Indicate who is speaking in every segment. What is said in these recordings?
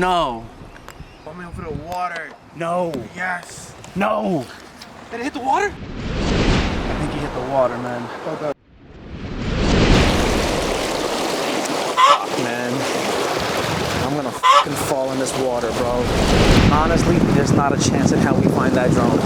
Speaker 1: No.
Speaker 2: Fall me over the water.
Speaker 1: No.
Speaker 2: Yes.
Speaker 1: No.
Speaker 2: Did it hit the water?
Speaker 1: I think he hit the water, man.
Speaker 2: Okay.
Speaker 1: Fuck, man. I'm gonna fucking fall in this water, bro. Honestly, there's not a chance in hell we find that drone.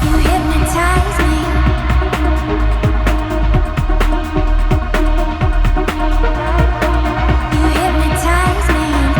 Speaker 3: You hypnotize me. You hypnotize me. You hypnotize me. You hypnotize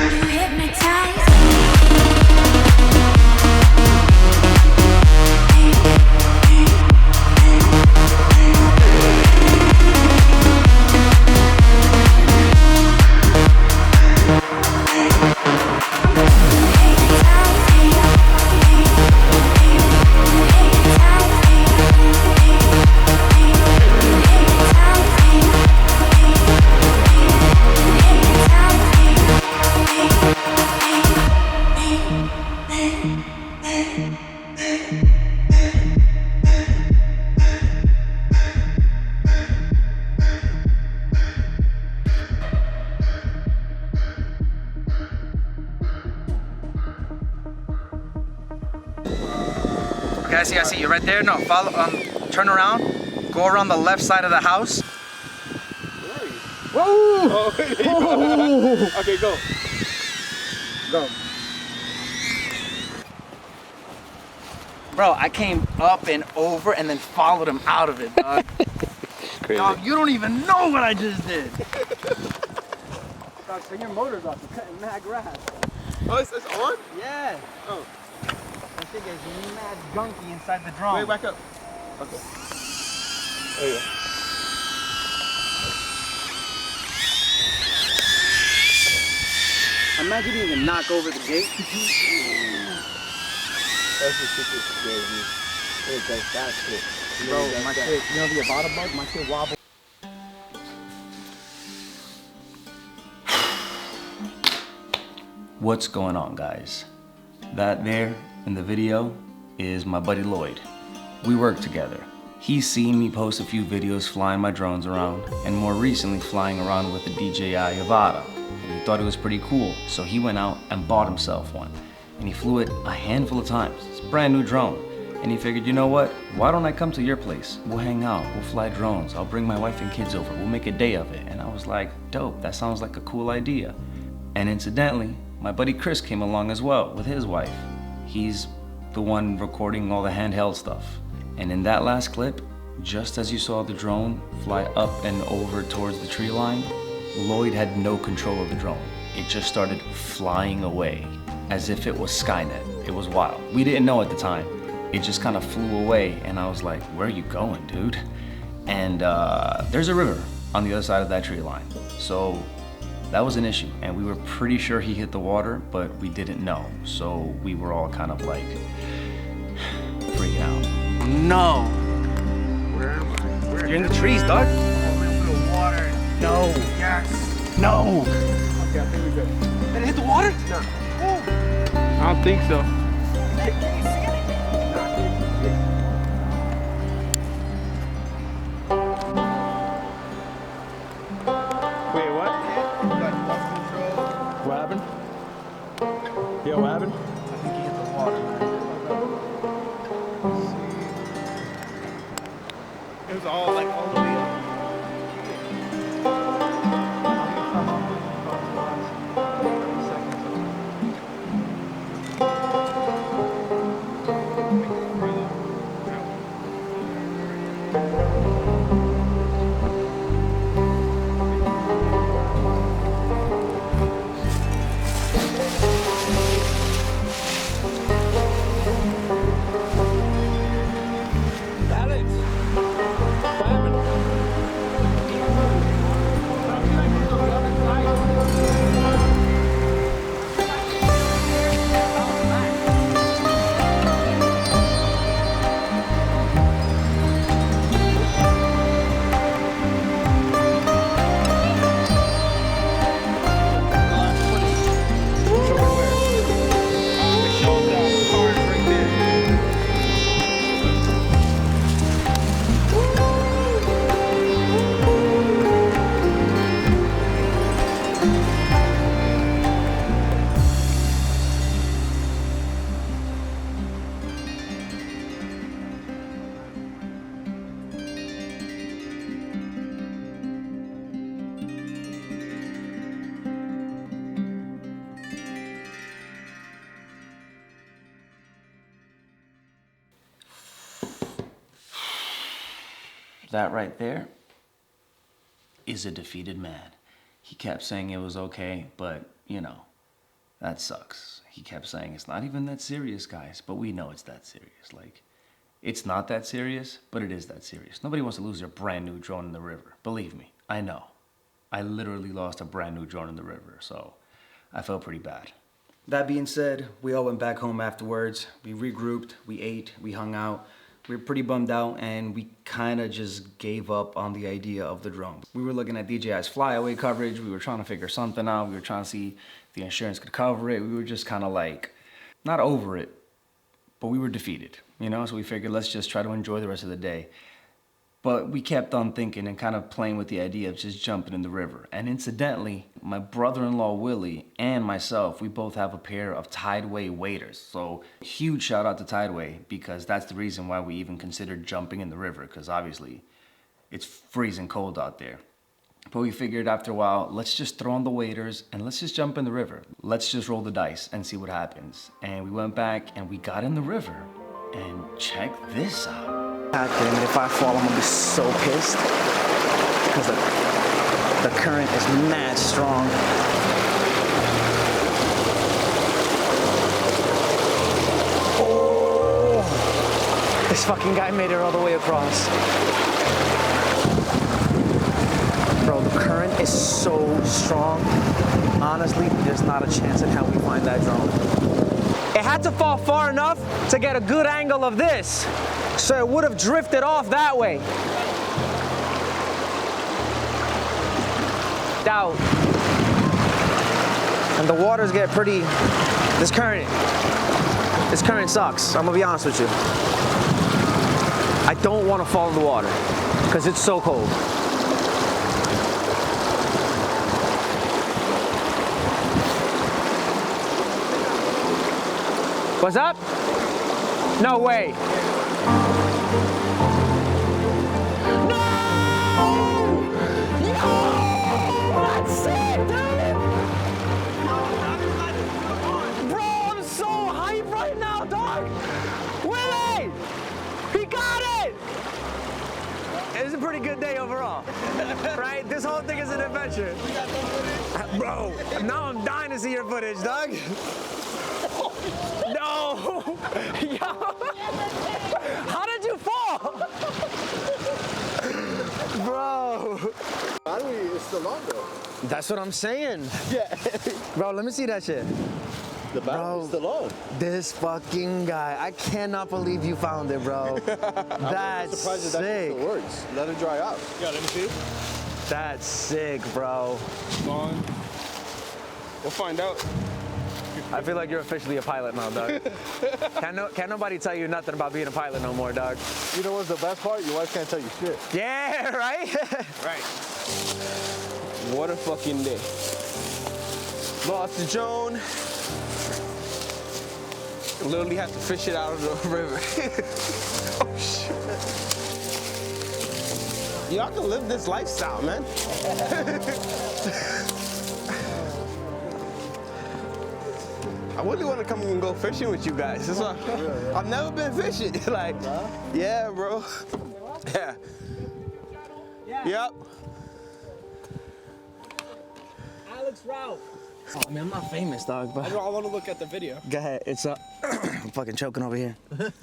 Speaker 3: You hypnotize
Speaker 1: Okay, I see you right there. No, follow, turn around, go around the left side of the house.
Speaker 2: Whoa! Oh, okay, go. Go.
Speaker 1: Bro, I came up and over and then followed him out of it, dog.
Speaker 4: Crazy.
Speaker 1: Dog, you don't even know what I just did.
Speaker 2: Dog, send your motors off. You're cutting mad grass. Oh, it's on?
Speaker 1: Yeah.
Speaker 2: Oh.
Speaker 1: That thing is mad gunky inside the drone.
Speaker 2: Wait, back up. Okay. There you go.
Speaker 1: Imagine you even knock over the gate.
Speaker 2: That's the shit that scares me. It's like that shit.
Speaker 1: Bro, my shit, you know the Avata bug? My shit wobble. What's going on, guys? That there in the video is my buddy Lloyd. We work together. He's seen me post a few videos flying my drones around, and more recently flying around with the Dji Avata. And he thought it was pretty cool, so he went out and bought himself one. And he flew it a handful of times. It's a brand new drone. And he figured, you know what? Why don't I come to your place? We'll hang out, we'll fly drones. I'll bring my wife and kids over, we'll make a day of it. And I was like, dope, that sounds like a cool idea. And incidentally, my buddy Chris came along as well with his wife. He's the one recording all the handheld stuff. And in that last clip, just as you saw the drone fly up and over towards the tree line, Lloyd had no control of the drone. It just started flying away as if it was Skynet. It was wild. We didn't know at the time. It just kind of flew away and I was like, where are you going, dude? And there's a river on the other side of that tree line. So that was an issue, and we were pretty sure he hit the water, but we didn't know. So we were all kind of like freaking out. No.
Speaker 2: Where am I? Where?
Speaker 1: You're in the trees, dog.
Speaker 2: Fall me over the water.
Speaker 1: No.
Speaker 2: Yes.
Speaker 1: No.
Speaker 2: Okay, I think we're good.
Speaker 1: Did it hit the water?
Speaker 2: No.
Speaker 4: I don't think so.
Speaker 1: Can you see anything?
Speaker 4: Wait, what?
Speaker 2: Got bus control.
Speaker 4: What happened? Yeah, what happened?
Speaker 1: I think he hit the water.
Speaker 2: It was all like all the way up.
Speaker 1: That right there is a defeated man. He kept saying it was okay, but, you know, that sucks. He kept saying it's not even that serious, guys, but we know it's that serious. Like, it's not that serious, but it is that serious. Nobody wants to lose their brand new drone in the river. Believe me, I know. I literally lost a brand new drone in the river, so I felt pretty bad. That being said, we all went back home afterwards. We regrouped, we ate, we hung out. We were pretty bummed out, and we kind of just gave up on the idea of the drone. We were looking at DJI's flyaway coverage. We were trying to figure something out. We were trying to see if the insurance could cover it. We were just kind of like, not over it, but we were defeated, you know? So we figured, let's just try to enjoy the rest of the day. But we kept on thinking and kind of playing with the idea of just jumping in the river. And incidentally, my brother-in-law Willie and myself, we both have a pair of Tideway waders. So huge shout out to Tideway, because that's the reason why we even considered jumping in the river, because obviously it's freezing cold out there. But we figured after a while, let's just throw on the waders and let's just jump in the river. Let's just roll the dice and see what happens. And we went back and we got in the river, and check this out. God damn it, if I fall, I'm gonna be so pissed. Because the current is mad strong. Oh! This fucking guy made it all the way across. Bro, the current is so strong. Honestly, there's not a chance in hell we find that drone. It had to fall far enough to get a good angle of this, so it would have drifted off that way. Doubt. And the waters get pretty, this current sucks. I'm gonna be honest with you. I don't want to fall in the water because it's so cold. What's up? No way. No! Yo! That's it, dude! Bro, I'm so hyped right now, dog! Willie! He got it! It's a pretty good day overall, right? This whole thing is an adventure. Bro, now I'm dying to see your footage, dog. No! Yo! How did you fall? Bro!
Speaker 2: Battery is still on though.
Speaker 1: That's what I'm saying.
Speaker 2: Yeah.
Speaker 1: Bro, let me see that shit.
Speaker 2: The battery is still on.
Speaker 1: This fucking guy. I cannot believe you found it, bro. That's
Speaker 2: Surprised that
Speaker 1: sick.
Speaker 2: still works. Let it dry out.
Speaker 4: Yeah, let me see.
Speaker 1: That's sick, bro.
Speaker 4: Gone. We'll find out.
Speaker 1: I feel like you're officially a pilot now, dog. Can't nobody tell you nothing about being a pilot no more, dog.
Speaker 2: You know what's the best part? Your wife can't tell you shit.
Speaker 1: Yeah, right?
Speaker 4: Right. What a fucking day. Lost the drone. Literally have to fish it out of the river. Oh shit. Y'all can live this lifestyle, man. I really want to come and go fishing with you guys. That's why I've never been fishing. Like, yeah, bro. Yeah. Yep.
Speaker 1: Alex Ralph. Oh, man, I'm not famous, dog, but...
Speaker 4: I want to look at the video.
Speaker 1: Go ahead. It's I'm fucking choking over here.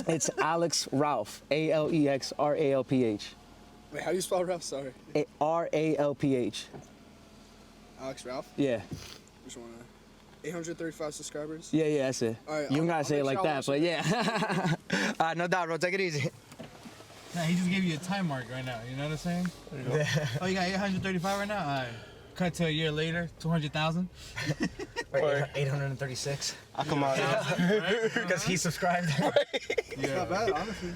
Speaker 1: It's Alex Ralph. ALEXRALPH.
Speaker 4: Wait, how do you spell Ralph? Sorry.
Speaker 1: RALPH.
Speaker 4: Alex Ralph?
Speaker 1: Yeah.
Speaker 4: Which one? 835 subscribers?
Speaker 1: Yeah, that's it.
Speaker 4: All right,
Speaker 1: you don't gotta
Speaker 4: I'll
Speaker 1: say it
Speaker 4: make
Speaker 1: like
Speaker 4: sure I
Speaker 1: that, but yeah. No doubt, bro. Take it easy.
Speaker 5: Nah, he just gave you a time mark right now, you know what I'm saying? Oh, you got 835 right now? All right. Cut to a year later, 200,000.
Speaker 1: 836.
Speaker 4: I'll come out here.
Speaker 1: Because he subscribed.
Speaker 2: It's not bad, honestly.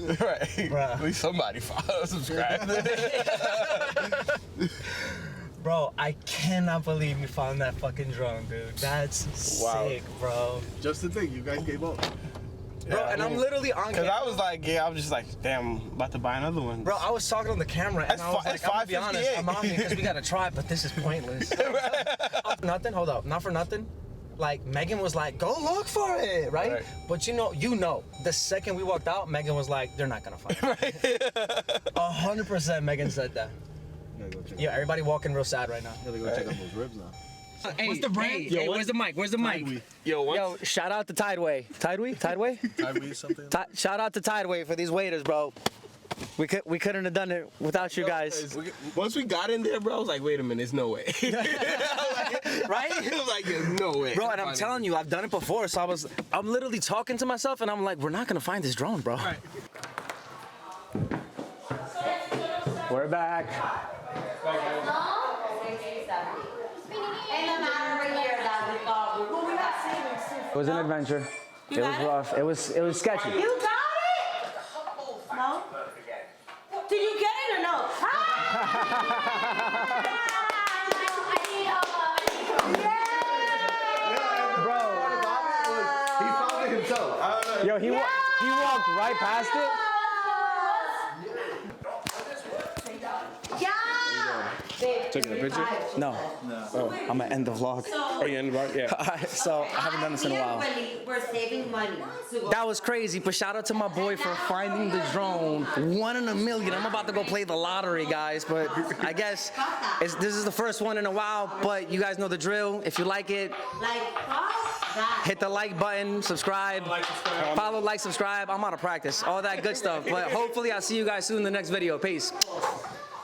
Speaker 4: Right.
Speaker 1: Bruh.
Speaker 4: At least somebody follow, subscribe.
Speaker 1: Bro, I cannot believe you found that fucking drone, dude. That's sick, bro.
Speaker 2: Just to think, you guys gave up.
Speaker 1: Bro, and I'm literally on
Speaker 4: Because
Speaker 1: camera.
Speaker 4: I was like, yeah, I was just like, damn, I'm about to buy another one.
Speaker 1: Bro, I was talking on the camera and
Speaker 4: That's
Speaker 1: I was
Speaker 4: fi-
Speaker 1: like,
Speaker 4: that's
Speaker 1: I'm gonna be honest,
Speaker 4: 558.
Speaker 1: I'm on here because we gotta try it, but this is pointless. Nothing? Hold up. Not for nothing.
Speaker 6: like Megan was like, go look for it, right? But you know, the second we walked out, Megan was like, they're not gonna find it. 100% Megan said that. Yeah, everybody walking real sad right now.
Speaker 7: Gotta go check out those ribs now.
Speaker 6: Hey, what's the brand?
Speaker 7: Hey,
Speaker 6: where's the mic? Where's the mic? Yo, shout out to Tideway. Tideway?
Speaker 7: Tideway something?
Speaker 6: Shout out to Tideway for these waiters, bro. We couldn't have done it without you guys.
Speaker 4: Once we got in there, bro, I was like, wait a minute, there's no way.
Speaker 6: Right?
Speaker 4: I was like, there's no way.
Speaker 6: Bro, and I'm telling you, I've done it before, so I'm literally talking to myself, and I'm like, we're not gonna find this drone, bro.
Speaker 5: Right.
Speaker 6: We're back. It was an adventure. It was rough. It was sketchy.
Speaker 8: You got it? No? Did you get it or no?
Speaker 6: Bro.
Speaker 7: He found it himself.
Speaker 6: Yo, he walked right past it.
Speaker 4: Taking a picture?
Speaker 6: No. I'm gonna end the vlog.
Speaker 4: Oh, you in the vlog? Yeah.
Speaker 6: So I haven't done this in a while.
Speaker 8: We're saving money.
Speaker 6: That was crazy, but shout out to my boy for finding the drone. 1 in a million. I'm about to go play the lottery, guys, but I guess this is the first one in a while, but you guys know the drill. If you like it, hit the like button, subscribe, follow, like, subscribe. I'm out of practice, all that good stuff, but hopefully I'll see you guys soon in the next video. Peace.